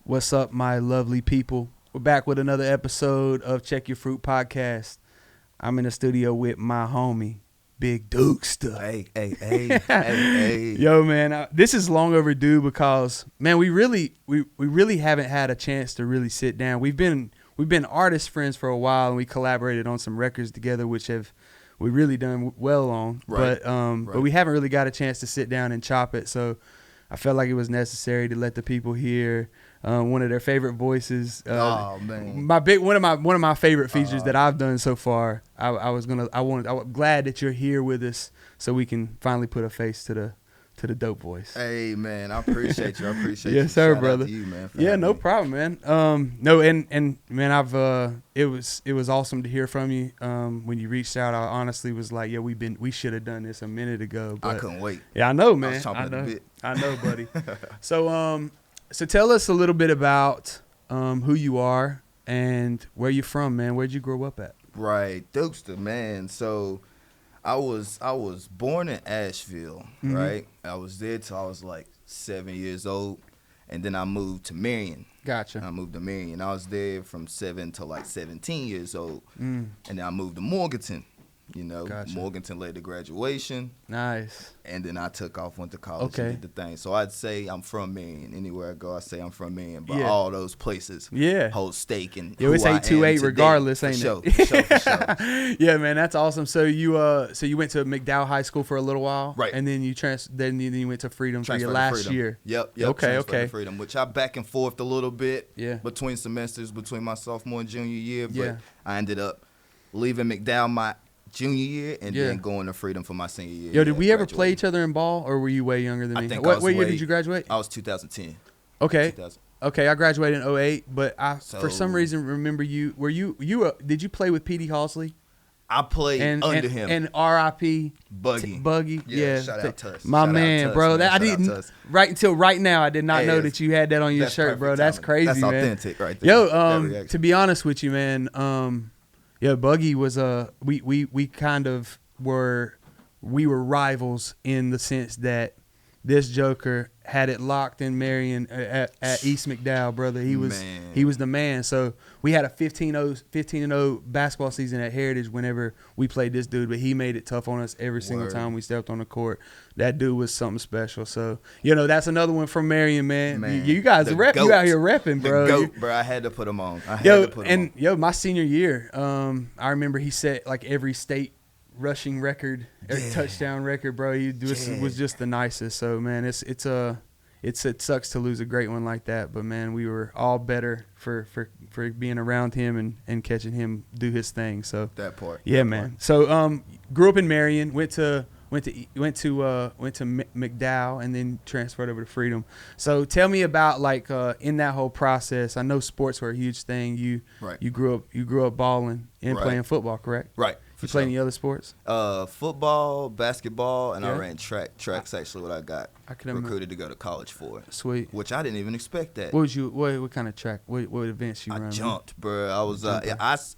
What's up, my lovely people? We're back with another episode of Check Your Fruit podcast. I'm in the studio with my homie, Big Dukesta. Hey. Yo, man, this is long overdue because, man, we really haven't had a chance to really sit down. We've been artist friends for a while, and we collaborated on some records together, which we really done well on. Right. But we haven't really got a chance to sit down and chop it. So I felt like it was necessary to let the people hear one of their favorite voices. Oh man, one of my favorite features that I've done so far. I'm glad that you're here with us so we can finally put a face to the dope voice. Hey man, I appreciate you. Yes, you. sir, Shout brother. out to you, man, Yeah, no problem, man. No, and man, it was awesome to hear from you. When you reached out, I honestly was like, yeah, we should have done this a minute ago. But I couldn't wait. yeah, I know, man. I was chomping at the bit. I know, buddy. So tell us a little bit about who you are and where you're from, man. Where'd you grow up at? Right, Dukesta, man. So I was born in Asheville, Mm-hmm. right? I was there till I was like 7 years old, and then I moved to Marion. Gotcha. I moved to Marion. I was there from 7 to like 17 years old, Mm, and then I moved to Morganton. Gotcha. Morganton led to graduation. nice. And then I took off, went to college, Okay. and did the thing. So I'd say I'm from Marion. Anywhere I go, I say I'm from Marion. But Yeah. all those places Yeah. hold stake in Yeah, it's who I am 828 today. regardless, For ain't sure, it? For sure. Yeah, man, that's awesome. So you went to McDowell High School for a little while, Right. And then then you went to Freedom for your Transferred to last Freedom. year. Yep. Okay, transferred okay. to Freedom, which I back and forth a little bit Yeah. between semesters, between my sophomore and junior year. But Yeah. I ended up leaving McDowell my junior year and Yeah. then going to Freedom for my senior year. Yo, did we ever graduating. play each other in ball, or were you way younger than I me? think I What was year way- did you graduate? I was 2010. Okay. 2000. Okay, I graduated in 08, but for some So- reason remember you. Did you play with Petey Halsley I played under him. and R.I.P. Buggy. Buggy? Yeah, Shout out to us. my Shout out man, to us, bro. man. That I Shout out to didn't us. right until right now. I did not Hey, know it's- that you had that on your That's shirt, bro. perfect That's timing. crazy, That's man. authentic right there. That Yo, reaction. to be honest with you, man, yeah, Buggy was we kind of were rivals in the sense that this joker had it locked in Marion at East McDowell, brother. He was the man. So we had a 15-0 basketball season at Heritage whenever we played this dude, but he made it tough on us every single Word. time we stepped on the court. That dude was something special. So that's another one from Marion, man. You guys the rep. You goat. out here repping, bro. The GOAT, bro. I had to put him on. My senior year, I remember he set like every state rushing record, every touchdown record, bro. He was just the nicest. So man, it sucks to lose a great one like that, but man, we were all better for being around him and catching him do his thing. So That part. yeah, man. So grew up in Marion, went to McDowell, and then transferred over to Freedom. So tell me about like in that whole process. I know sports were a huge thing. You grew up balling and Right. playing football, correct? Right. You play any other sports? Football, basketball, and Yeah. I ran track. Track's actually what I got I could remember. recruited to go to college for, Sweet. which I didn't even expect that. What kind of track? What events you I run? jumped, bro. I was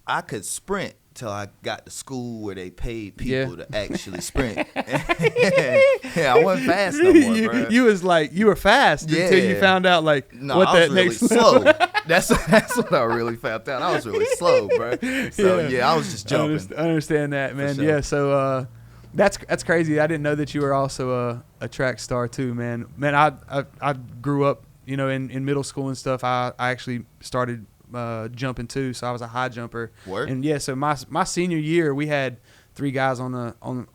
I could sprint till I got to school where they paid people to actually sprint. Yeah, I wasn't fast no more, bro. You were fast until you Yeah. found out like No, what I that was really next slow. That's what I really found out. I was really slow, bro. So I was just jumping. I understand that, man. sure. Yeah, so that's crazy. I didn't know that you were also a track star too, man. Man, I grew up, in middle school and stuff. I actually started jumping too, so I was a high jumper. Word? And yeah, so my senior year, we had 3 guys on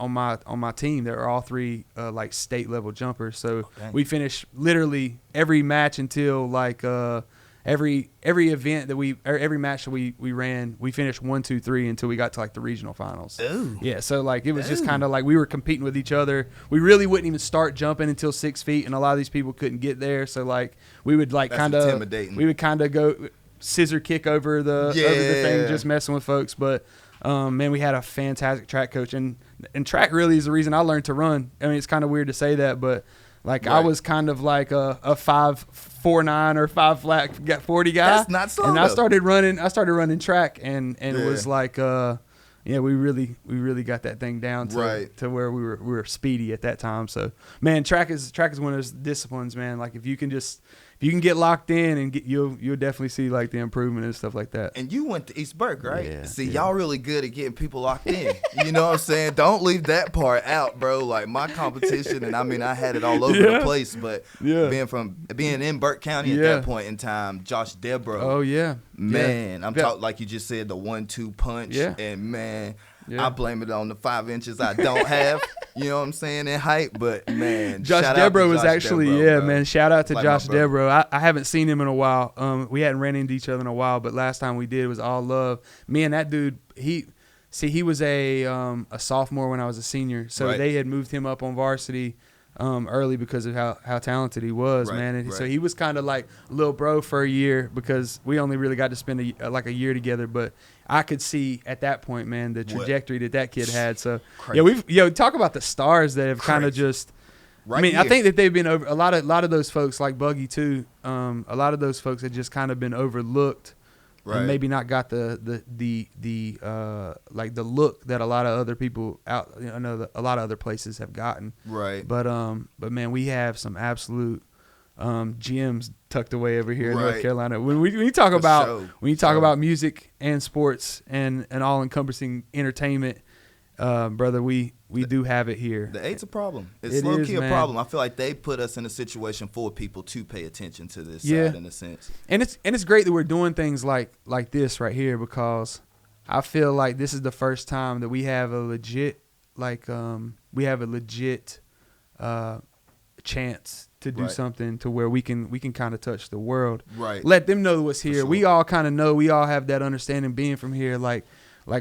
my team that were all 3 like state level jumpers. So we finished literally every match until like every event that every match that we ran, we finished 1, 2, 3 until we got to like the regional finals. Ooh. Yeah, so like it was just kind of like we were competing with each other. We really wouldn't even start jumping until 6 feet, and a lot of these people couldn't get there. So like we would like That's kind of intimidating. we would kind of go scissor kick over the thing, just messing with folks. But man, we had a fantastic track coach, and track really is the reason I learned to run. I mean, it's kind of weird to say that, but like I was kind of like a 5'4'9" or 5 flat 40 guy. That's not slow. And though. I started running track, and it was like we really got that thing down to where we were speedy at that time. So man, track is one of those disciplines, man. Like if you can just if you can get locked in and you'll definitely see like the improvement and stuff like that. And you went to East Burke, right? Yeah, See, y'all really good at getting people locked in. You know what I'm saying? Don't leave that part out, bro. Like my competition, and I mean, I had it all over the place, but being in Burke County at that point in time, Josh Debro. Oh yeah, man, I'm talking like you just said, the 1-2 punch, and man. Yeah. I blame it on the 5 inches I don't have, you know what I'm saying, in height. But, man, Josh Debro was actually, man, shout out to like Josh Debro. I haven't seen him in a while. We hadn't ran into each other in a while, but last time we did, it was all love. Me and that dude, he was a sophomore when I was a senior. So they had moved him up on varsity early because of how talented he was, man. And so he was kind of like a little bro for a year because we only really got to spend like a year together. But I could see at that point, man, the trajectory that kid had. So talk about the stars that have kind of just. I think that they've been over a lot of those folks like Buggy too. A lot of those folks have just kind of been overlooked. Right. And maybe not got the like the look that a lot of other people out, a lot of other places have gotten. Right. But man, we have some absolute gems tucked away over here in North Carolina. When you talk about music and sports and all encompassing entertainment, brother, we do have it here. The 8's a problem. It's low key a problem. I feel like they put us in a situation for people to pay attention to this side in a sense. And it's great that we're doing things like this right here because I feel like this is the first time that we have a legit chance to do something to where we can kind of touch the world. Right. Let them know what's here. Sure. We all kind of know. We all have that understanding being from here, like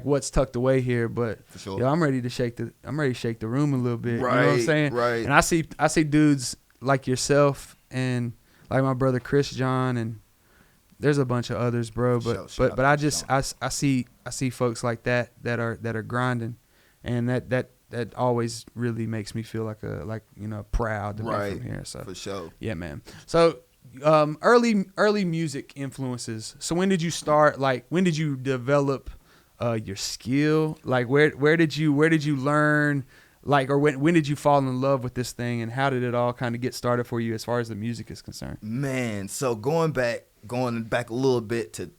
what's tucked away here, but for sure. I'm ready to shake the room a little bit. Right, you know what I'm saying? Right. And I see dudes like yourself and like my brother Chris John and there's a bunch of others, bro. But I see folks like that are grinding, and that always really makes me feel proud to be from here. So for sure. Yeah, man. So early music influences. So when did you start? Like when did you develop your skill? Like where did you learn, like, or when did you fall in love with this thing, and how did it all kind of get started for you as far as the music is concerned? Man, so going back a little bit to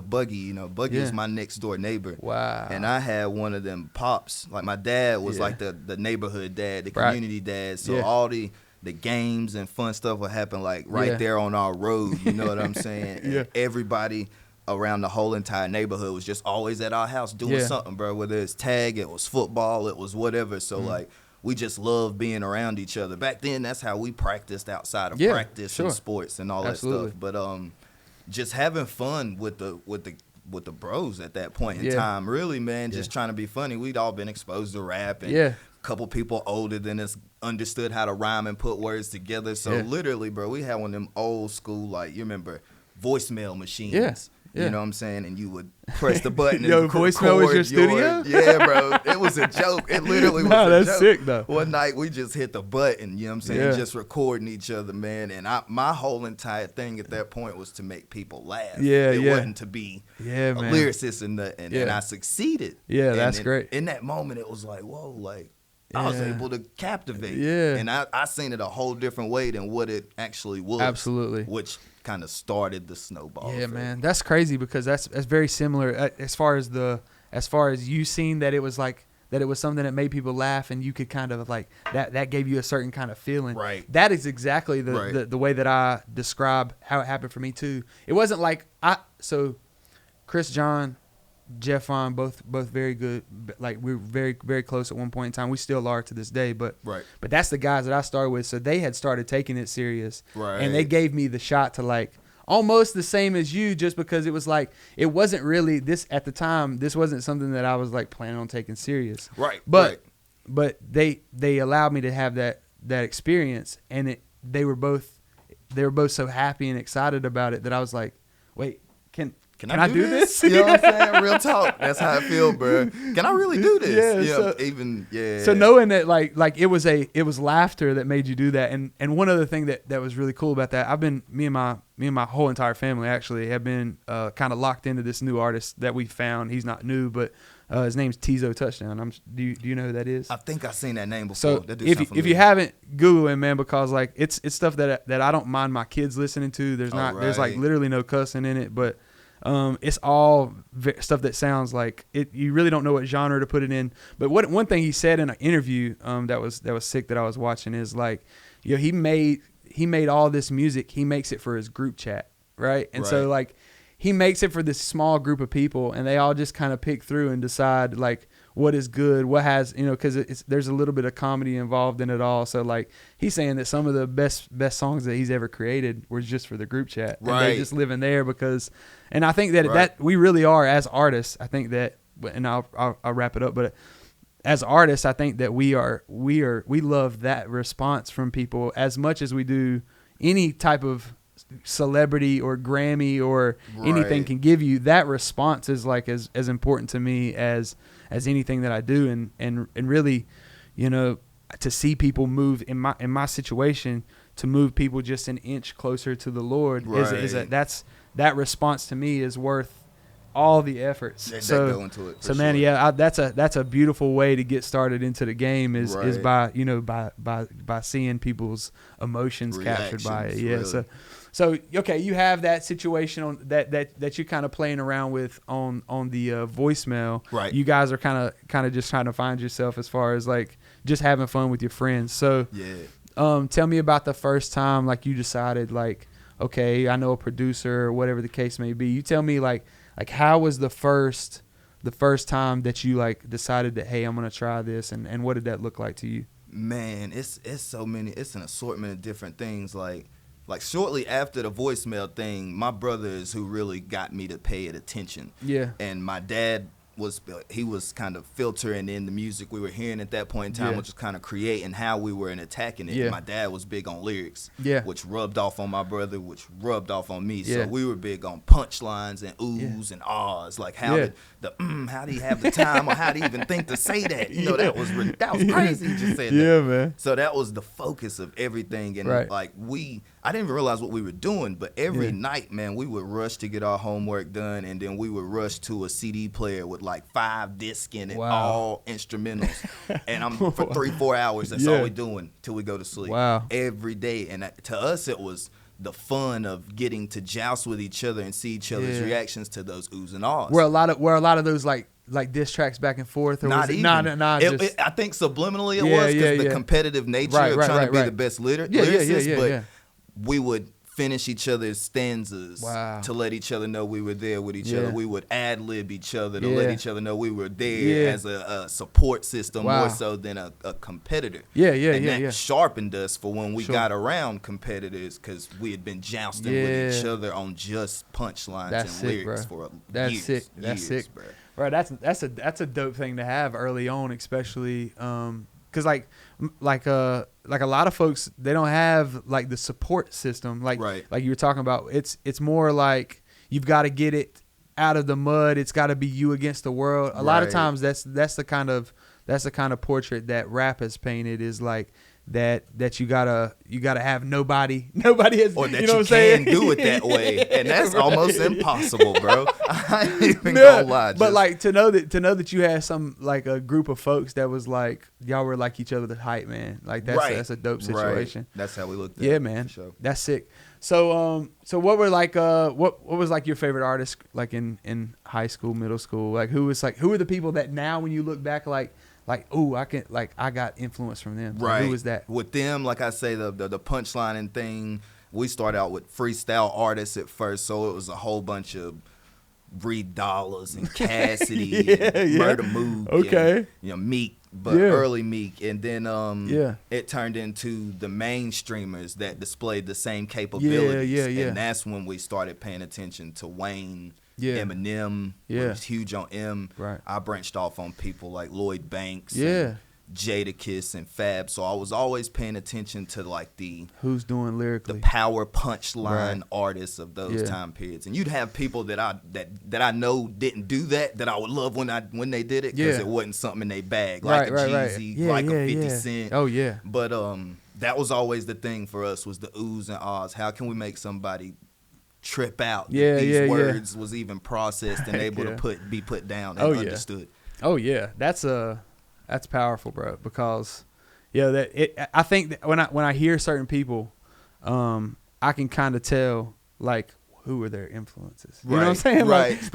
Buggy, Buggy is my next door neighbor. Wow. And I had one of them pops, like my dad was like the neighborhood dad, the community dad. So all the games and fun stuff would happen like there on our road, you know what I'm saying? And everybody around the whole entire neighborhood was just always at our house doing something, bro. Whether it's tag, it was football, it was whatever. So like we just loved being around each other. Back then, that's how we practiced outside of practice and sports and all that stuff. But just having fun with the bros at that point in time, really, man, just trying to be funny. We'd all been exposed to rap, and a couple people older than us understood how to rhyme and put words together. So literally, bro, we had one of them old school, like, you remember voicemail machines. Yeah. You know what I'm saying? And you would press the button and voicemail was your studio? Yeah, bro. It was a joke. It literally was a joke. That's sick, though. One night, we just hit the button, you know what I'm saying? Just recording each other, man. And my whole entire thing at that point was to make people laugh. It wasn't to be a lyricist and I succeeded. Yeah, that's great. In that moment, it was like, whoa, like, I was able to captivate. Yeah. And I seen it a whole different way than what it actually was. Absolutely. Which kind of started the snowball. Yeah, man. That's crazy because that's very similar as far as you seen that it was like that it was something that made people laugh and you could kind of like that gave you a certain kind of feeling. Right. That is exactly the way that I describe how it happened for me too. It wasn't like Chris John, Jeff Vaughn, both very good. Like we were very, very close at one point in time. We still are to this day, but that's the guys that I started with. So they had started taking it serious, and they gave me the shot to like almost the same as you, just because it was like it wasn't really this at the time. This wasn't something that I was like planning on taking serious, but they allowed me to have that experience, and they were both so happy and excited about it that I was like, wait, can I do this? You know what I'm saying? Real talk. That's how I feel, bro. Can I really do this? Yeah. So knowing that like it was laughter that made you do that, and one other thing that was really cool about that, I've been me and my whole entire family actually have been kind of locked into this new artist that we found. He's not new, but his name's Tizo Touchdown. Do you know who that is? I think I've seen that name before. So if you haven't, Google him, man, because like it's stuff that I don't mind my kids listening to. There's like literally no cussing in it, but it's all stuff that sounds like it. You really don't know what genre to put it in. But one thing he said in an interview that was sick that I was watching is like, he made all this music. He makes it for his group chat, right? And so like he makes it for this small group of people, and they all just kind of pick through and decide like what is good, what has, because there's a little bit of comedy involved in it all. So like he's saying that some of the best songs that he's ever created were just for the group chat. Right. And they just live in there because, and I think that we really are as artists. I think that, and I'll wrap it up, but as artists, I think that we love that response from people as much as we do any type of celebrity or Grammy or anything can give you. That response is like as important to me as anything that I do, and really, to see people move in my situation, to move people just an inch closer to the Lord that response to me is worth all the efforts. Go into it, man, sure. That's a beautiful way to get started into the game is by by seeing people's emotions captured by it. Yeah, really. So okay, you have that situation on that you're kind of playing around with on the voicemail. Right. You guys are kind of just trying to find yourself as far as like just having fun with your friends. So tell me about the first time like you decided like, okay, I know a producer or whatever the case may be. You tell me like how was the first time that you like decided that, hey, I'm gonna try this, and what did that look like to you? Man, it's so many. It's an assortment of different things. Like shortly after the voicemail thing, my brothers who really got me to pay it attention. Yeah. And my dad was kind of filtering in the music we were hearing at that point in time, which was kind of creating how we were and attacking it. Yeah. And my dad was big on lyrics, which rubbed off on my brother, which rubbed off on me. So we were big on punchlines and oohs and ahs, like how how do you have the time or how do you even think to say that? That was crazy. You just said that. Yeah, man. So that was the focus of everything, and I didn't even realize what we were doing, but every night, man, we would rush to get our homework done, and then we would rush to a CD player with like 5 discs in it, all instrumentals. And I'm for 3-4 hours, that's all we're doing till we go to sleep. Wow. Every day. And to us, it was the fun of getting to joust with each other and see each other's reactions to those oohs and ahs. Were a lot of those like diss tracks back and forth? Or not even. I think subliminally it was because the competitive nature of trying to be the best lyricist. But we would finish each other's stanzas to let each other know we were there with each other. We would ad-lib each other to let each other know we were there as a support system more so than a competitor. And that sharpened us for when we got around competitors because we had been jousting with each other on just punchlines and lyrics for years. That's sick. Bro. Right, that's a dope thing to have early on, especially because like a lot of folks, they don't have like the support system like you were talking about. It's more like you've got to get it out of the mud. It's got to be you against the world. A lot of times that's the kind of portrait that rap has painted, is like that you gotta have nobody has, or that you can do it that way, and that's almost impossible, bro. I ain't even gonna lie. But like to know that you had some like a group of folks that was like y'all were like each other's hype, man. Like that's a dope situation. That's how we looked at it. Yeah, man. Sure. That's sick. So what were like what was like your favorite artist like in high school, middle school? Like who were the people that now when you look back like I got influence from them. Right. Who was that? With them, like I say, the punchlining thing, we started out with freestyle artists at first, so it was a whole bunch of Reed Dollars and Cassidy and Murder Mook and Meek, but early Meek. And then it turned into the mainstreamers that displayed the same capabilities. And that's when we started paying attention to Wayne. Eminem was huge on M. Right. I branched off on people like Lloyd Banks. Dukesta and Fab. So I was always paying attention to like who's doing lyrically, the power punchline artists of those time periods. And you'd have people that I know didn't do that I would love when they did it, because it wasn't something in their bag, like a Jeezy, like a 50 Cent. Oh yeah. But that was always the thing for us, was the oohs and ahs. How can we make somebody trip out that these words was even processed and able to be put down and understood? Oh yeah, that's powerful, bro. Because I think that when I hear certain people, I can kind of tell like who are their influences. You know what I'm saying? Right. Like,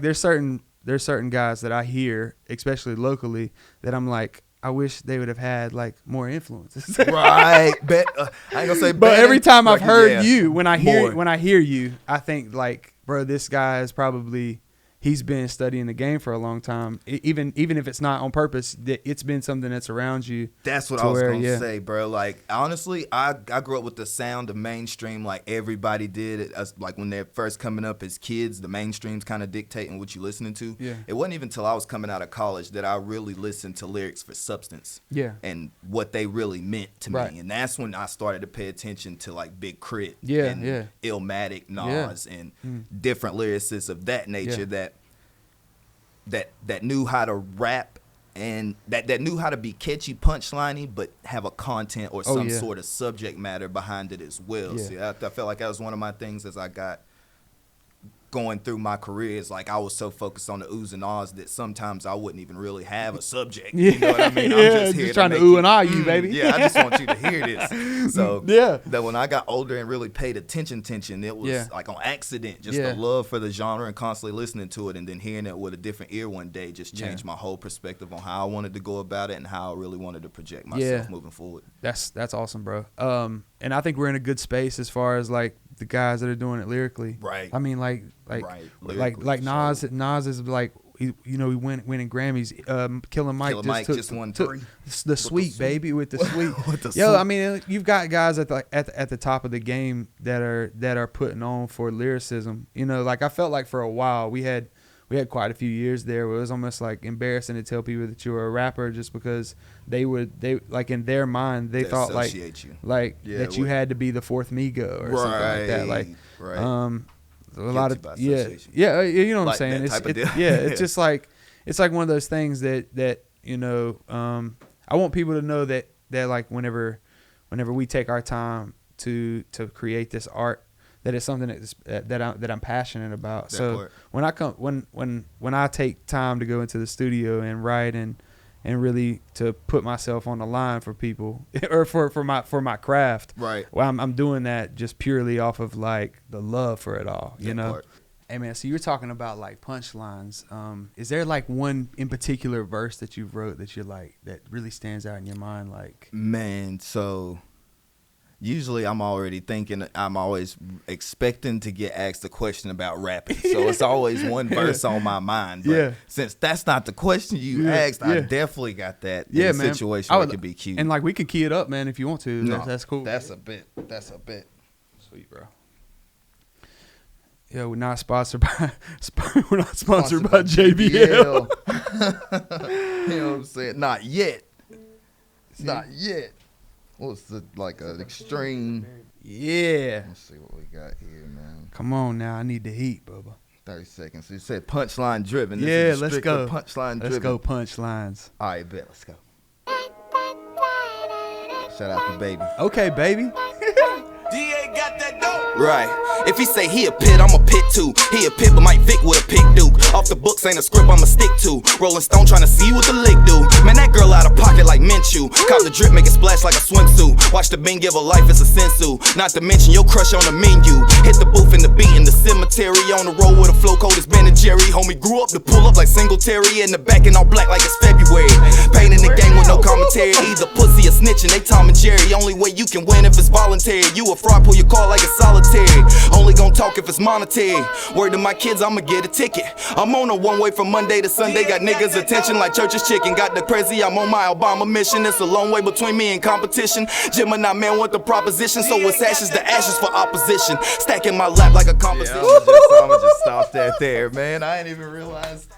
there's certain guys that I hear, especially locally, that I'm like, I wish they would have had like more influences. Right. I ain't gonna say. But every time I've heard you, when I hear you, I think like, bro, this guy is probably. He's been studying the game for a long time. Even if it's not on purpose, it's been something that's around you. That's what I was going to say, bro. Like, honestly, I grew up with the sound of mainstream like everybody did. Like, when they're first coming up as kids, the mainstream's kind of dictating what you're listening to. Yeah. It wasn't even until I was coming out of college that I really listened to lyrics for substance. Yeah. And what they really meant to me. And that's when I started to pay attention to, like, Big Crit and Illmatic, Nas, and different lyricists of that nature that knew how to rap and that knew how to be catchy, punchliney, but have a content or some sort of subject matter behind it as well. Yeah. See, I felt like that was one of my things as I got going through my career. Is like I was so focused on the oohs and ahs that sometimes I wouldn't even really have a subject. You know what I mean? I'm just trying to ooh and ah you, baby. Yeah, I just want you to hear this. So that when I got older and really paid attention, it was like on accident, just the love for the genre and constantly listening to it, and then hearing it with a different ear one day just changed my whole perspective on how I wanted to go about it and how I really wanted to project myself moving forward. That's awesome, bro. And I think we're in a good space as far as like the guys that are doing it lyrically. Right. I mean, like Nas. Nas is like, he winning Grammys. Killer Mike just won 3. The Sweet, baby, with the Sweet. Yo, I mean, you've got guys at the top of the game that are putting on for lyricism. You know, like I felt like for a while we had quite a few years there where it was almost like embarrassing to tell people that you were a rapper, just because they like in their mind they thought like that you had to be the fourth Migo or something like that. Like a lot of you know what I'm saying. It's just like one of those things that you know, I want people to know that like whenever we take our time to create this art, that it's something that I'm passionate about. So when I take time to go into the studio and write and really to put myself on the line for people or for my craft, right? Well, I'm doing that just purely off of like the love for it all, you know. Hey man, so you were talking about like punchlines. Is there like one in particular verse that you wrote that you're like that really stands out in your mind? Like, man, so. Usually I'm always expecting to get asked a question about rapping. So it's always one verse on my mind. But since that's not the question you asked, I definitely got that in a situation where it could be cute. And like we could key it up, man, if you want to. No, that's cool. That's a bit. Sweet, bro. Yeah, we're not sponsored by JBL. You know what I'm saying? Not yet. Not yet. What's like an extreme? Yeah. Let's see what we got here, man. Come on now, I need the heat, Bubba. 30 seconds. So you said punchline driven. Let's go. Punchline driven. Let's go punchlines. All right, bet. Let's go. Shout out to Baby. Okay, Baby. DA got that dope. Right. If he say he a pit, I'm a pit too. He a pit, but Mike Vick with a pick duke. Off the books ain't a script I'ma stick to. Rolling Stone tryna see what the lick do. Man, that girl out of pocket like Minshew. Cop the drip, make it splash like a swimsuit. Watch the bean give a life, it's a sensu. Not to mention your crush on the menu. Hit the booth in the beat in the cemetery. On the road with a flow cold as Ben and Jerry. Homie grew up to pull up like Singletary. In the back and all black like it's February. Pain in the game with no commentary. Either pussy or snitching, they Tom and Jerry. Only way you can win if it's voluntary. You a fraud, pull your car like it's solitary. Only gon' talk if it's monetary. Word to my kids, I'ma get a ticket. I'm on a one-way from Monday to Sunday. Got niggas' attention like church's chicken. Got the Prezi, I'm on my Obama mission. It's a long way between me and competition. Gemini man with the proposition, so it's ashes to ashes for opposition. Stacking my lap like a composition. I'ma just stop that there, man. I ain't even realized.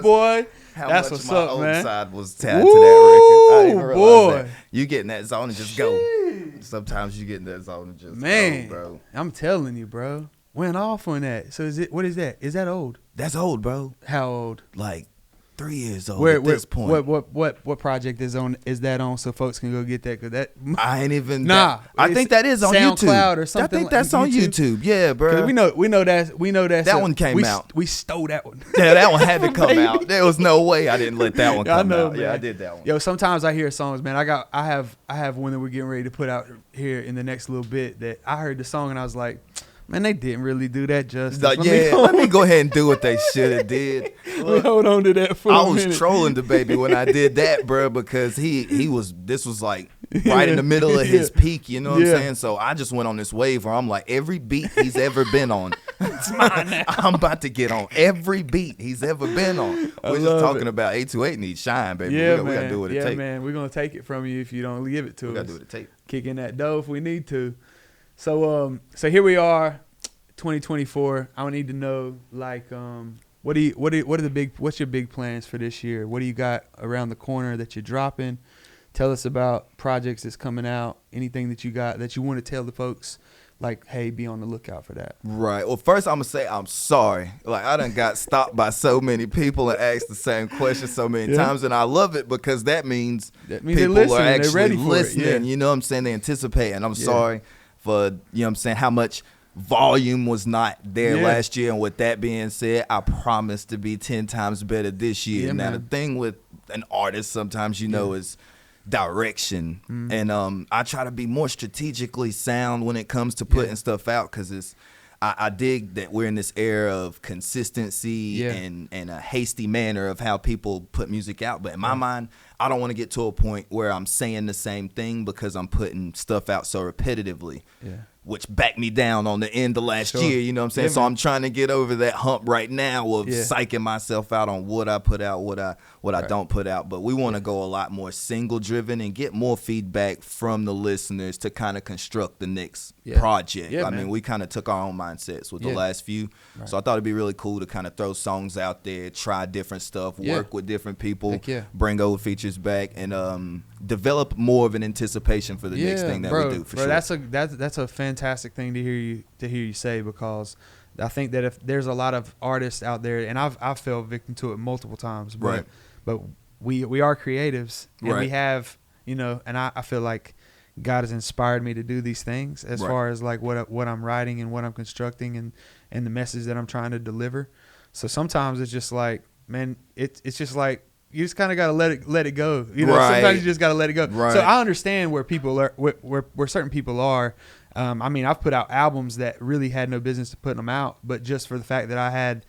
Boy. how That's much what's my up, old man. side was tied to that record. I didn't even realize boy. that. You get in that zone and just go. Sometimes you get in that zone and just Man, go, bro. I'm telling you, bro. Went off on that. So what is that? Is that old? That's old, bro. How old? Like 3 years old at this point. What project is that on so folks can go get that? Cause that I ain't even. nah. I think that is on SoundCloud YouTube or something. I think that's on YouTube. Yeah, bro. We know that one came out. We stole that one. Yeah, that one had to come out. There was no way I didn't let that one come out. Man. Yeah, I did that one. Yo, sometimes I hear songs, man. I have one that we're getting ready to put out here in the next little bit that I heard the song and I was like, man, they didn't really do that justice. Let me go ahead and do what they should have did. Look, hold on to that for a minute. I was trolling the baby when I did that, bro, because this was like right in the middle of his peak, you know what I'm saying? So I just went on this wave where I'm like, every beat he's ever been on, it's mine now. I'm about to get on every beat he's ever been on. We're just talking about 828 needs shine, baby. Yeah, we gotta do what it takes. Yeah, man, we're gonna take it from you if you don't give it to us. We gotta do what it takes. Kick in that dough if we need to. So here we are, 2024. I would need to know, like, what's your big plans for this year? What do you got around the corner that you're dropping? Tell us about projects that's coming out. Anything that you got that you want to tell the folks, like, hey, be on the lookout for that. Right. Well, first I'm gonna say I'm sorry. Like, I done got stopped by so many people and asked the same question so many times, and I love it because that means people are actually listening. You know what I'm saying? They anticipate, and I'm sorry for, you know what I'm saying, how much volume was not there last year. And with that being said, I promise to be 10 times better this year. Now, the thing with an artist sometimes, you know, is direction. And I try to be more strategically sound when it comes to putting stuff out, because I dig that we're in this era of consistency and a hasty manner of how people put music out. But in my mind, I don't want to get to a point where I'm saying the same thing because I'm putting stuff out so repetitively. Which backed me down on the end of last year, you know what I'm saying? So I'm trying to get over that hump right now of psyching myself out on what I put out, what I don't put out. But we want to go a lot more single driven and get more feedback from the listeners to kind of construct the next project. I mean, we kind of took our own mindsets with the last few. So I thought it'd be really cool to kind of throw songs out there, try different stuff, work with different people, bring old features back, and develop more of an anticipation for the next thing that we do, for sure. That's a fantastic thing to hear you say, because I think that if there's a lot of artists out there, and I've fell victim to it multiple times, but we are creatives, and we have, you know, and I feel like God has inspired me to do these things as far as like what I'm writing and what I'm constructing and the message that I'm trying to deliver. So sometimes it's just like, man, it's just like, you just kind of got to let it go. You know, sometimes you just got to let it go. So I understand where people are, where certain people are. I mean, I've put out albums that really had no business to put them out, but just for the fact that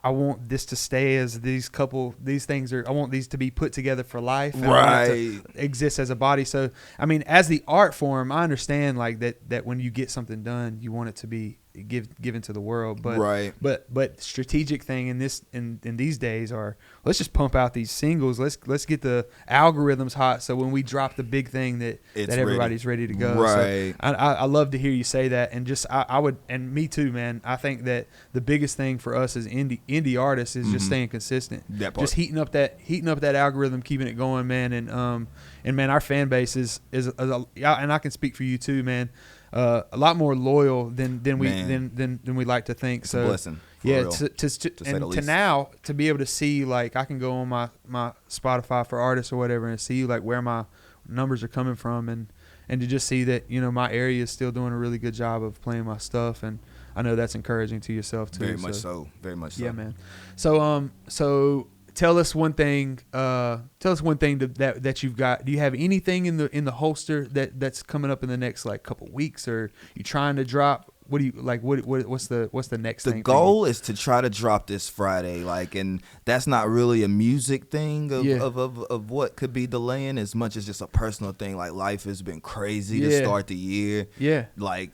I want this to stay as these things are, I want these to be put together for life. And I want it to exist as a body. So, I mean, as the art form, I understand like that when you get something done, you want it to be given to the world, but strategic thing in these days are, let's just pump out these singles, let's get the algorithms hot, so when we drop the big thing that everybody's ready to go. So I love to hear you say that, and just I would, and me too, man. I think that the biggest thing for us as indie artists is just staying consistent, just heating up that algorithm, keeping it going, man. And man, our fan base is and I can speak for you too, man. A lot more loyal than we like to think. It's so a blessing. To now to be able to see, like, I can go on my Spotify for artists or whatever and see like where my numbers are coming from, and to just see that, you know, my area is still doing a really good job of playing my stuff, and I know that's encouraging to yourself too. Very much so. Yeah, man. So tell us one thing. That you've got. Do you have anything in the holster that's coming up in the next like couple weeks, or you trying to drop? What do you like? What's the next thing? The goal is to try to drop this Friday, like, and that's not really a music thing of what could be delaying as much as just a personal thing. Like, life has been crazy to start the year. Like,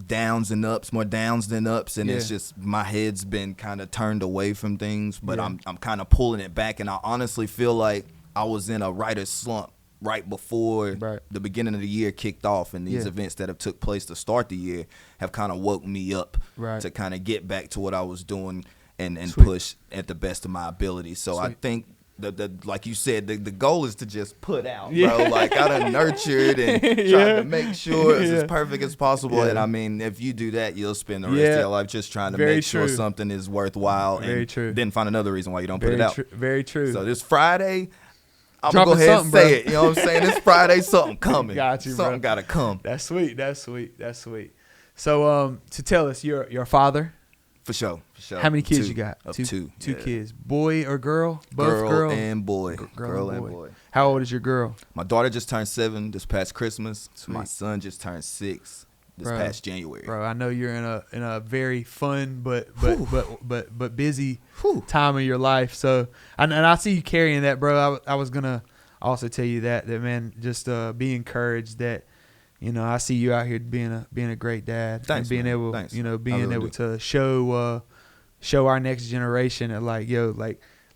downs and ups, more downs than ups, and it's just, my head's been kind of turned away from things, but I'm kind of pulling it back, and I honestly feel like I was in a writer's slump right before the beginning of the year kicked off, and these events that have took place to start the year have kind of woke me up to kind of get back to what I was doing. and Sweet. push at the best of my ability. So Sweet. I think the like you said, the goal is to just put out, Yeah. bro. Like I done nurtured and tried Yeah. to make sure it's Yeah. as perfect as possible. Yeah. And I mean, if you do that, you'll spend the rest Yeah. of your life just trying to Very make sure true. something is worthwhile. Very and true. Then find another reason why you don't Very put it out. Very true. So this Friday, I'm Dropping gonna go ahead and something, say bro. it. You know what I'm saying? This Friday, something coming. Got you, bro. Something gotta come. That's sweet. That's sweet. That's sweet. So to tell us, you're a father. For sure. For sure. How many kids Two. you got? Of Two yeah. kids. Boy or girl? Both girl and boy. Girl and boy. How old is your girl? My daughter just turned 7 this past Christmas. Sweet. My son just turned 6 this Bro. past January. Bro, I know you're in a very fun but busy Whew. time of your life. So and I see you carrying that, bro. I was gonna also tell you that man, just be encouraged that, you know, I see you out here being a great dad. Thanks, and being man. able, Thanks. you know, I being really able do. to show our next generation that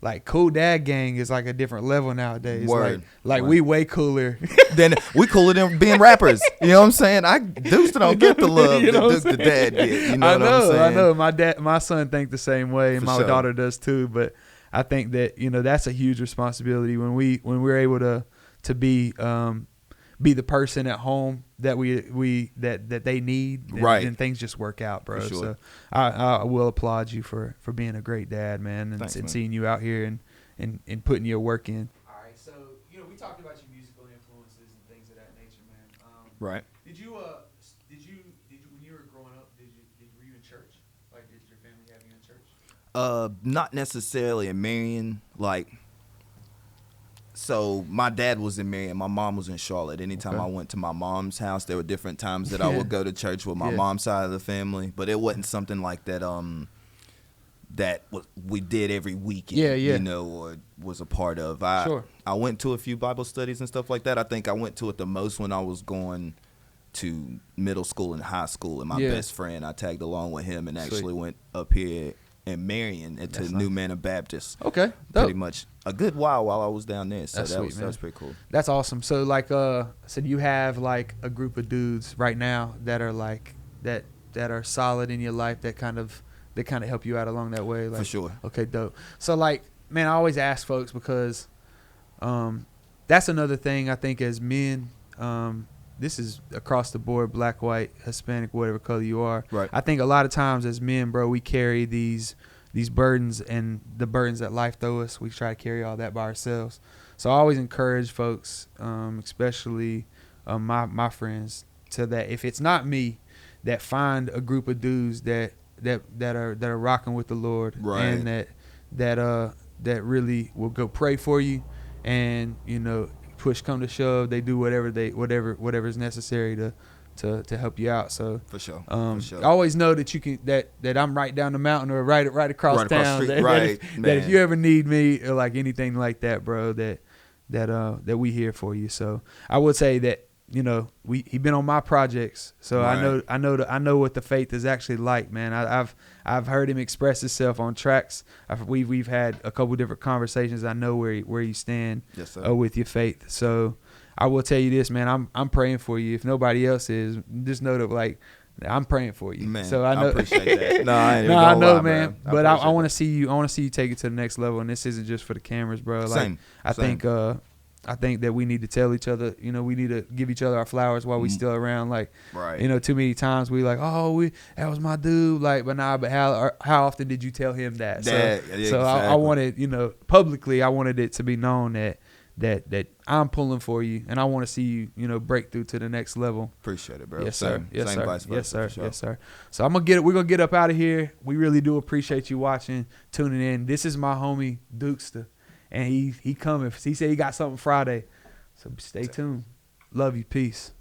like cool dad gang is like a different level nowadays. Word. Like Word. we way cooler. Then we cooler than being rappers. You know what I'm saying? Deuce don't get the love You know that what Duke I'm the dad get. You know what I'm saying? I know. My son think the same way, and For my sure. daughter does too. But I think that, you know, that's a huge responsibility when we're able to be the person at home that that they need, and, Right. and things just work out, bro. For sure. So I will applaud you for being a great dad, man, and, Thanks, and man. seeing you out here and putting your work in. All right, so you know, we talked about your musical influences and things of that nature, man. Right. Did you when you were growing up, were you in church? Like, did your family have you in church? Not necessarily in Marion. Like, so my dad was in Marion. My mom was in Charlotte. Anytime Okay. I went to my mom's house, there were different times that I would go to church with my Yeah. mom's side of the family. But it wasn't something like that. We did every weekend. Yeah, yeah. You know, or was a part of. Sure. I went to a few Bible studies and stuff like that. I think I went to it the most when I was going to middle school and high school, and my Yeah. best friend, I tagged along with him and actually Sweet. went up here in Marion to That's New nice. Manor Baptist. Okay, Pretty dope. much a good while I was down there. So That's that sweet, was man. pretty cool. That's awesome. So like, so you have like a group of dudes right now that are like that are solid in your life that kind of help you out along that way. Like, For sure. Okay, dope. So like, man, I always ask folks because, that's another thing I think as men. This is across the board, black, white, Hispanic, whatever color you are. Right. I think a lot of times as men, bro, we carry these burdens, and the burdens that life throw us, we try to carry all that by ourselves. So I always encourage folks, especially my friends, to that if it's not me, that find a group of dudes that are rocking with the Lord, Right. and that really will go pray for you, and, you know, push come to shove, they do whatever is necessary to help you out. So For sure. I always know that you can that I'm right down the mountain or right across Right across the town. street. That Right, if man. you ever need me or like anything like that, bro, that we here for you. So I would say that, you know, he been on my projects, so Right. I know what the faith is actually like, man. I've heard him express himself on tracks. We've had a couple different conversations. I know where you stand, Yes, sir. with your faith. So I will tell you this, man. I'm praying for you. If nobody else is, just know that, like, I'm praying for you. Man, so I know. appreciate that. No, I ain't even No, I gonna know, lie, man. man. But I appreciate want to that. see you. I want to see you take it to the next level. And this isn't just for the cameras, bro. Like, Same. I think that we need to tell each other, you know, we need to give each other our flowers while we still around. Like, Right. you know, too many times we like, that was my dude. Like, but how often did you tell him that? Yeah, so exactly. I wanted, you know, publicly, I wanted it to be known that I'm pulling for you, and I want to see you, you know, break through to the next level. Appreciate it, bro. Yes, sir. Same, Yes, same sir. vice versa, Yes, sir. for sure. Yes, sir. So we're gonna get up out of here. We really do appreciate you watching, tuning in. This is my homie Dukesta, and he coming. He said he got something Friday, so stay tuned. Love you. Peace.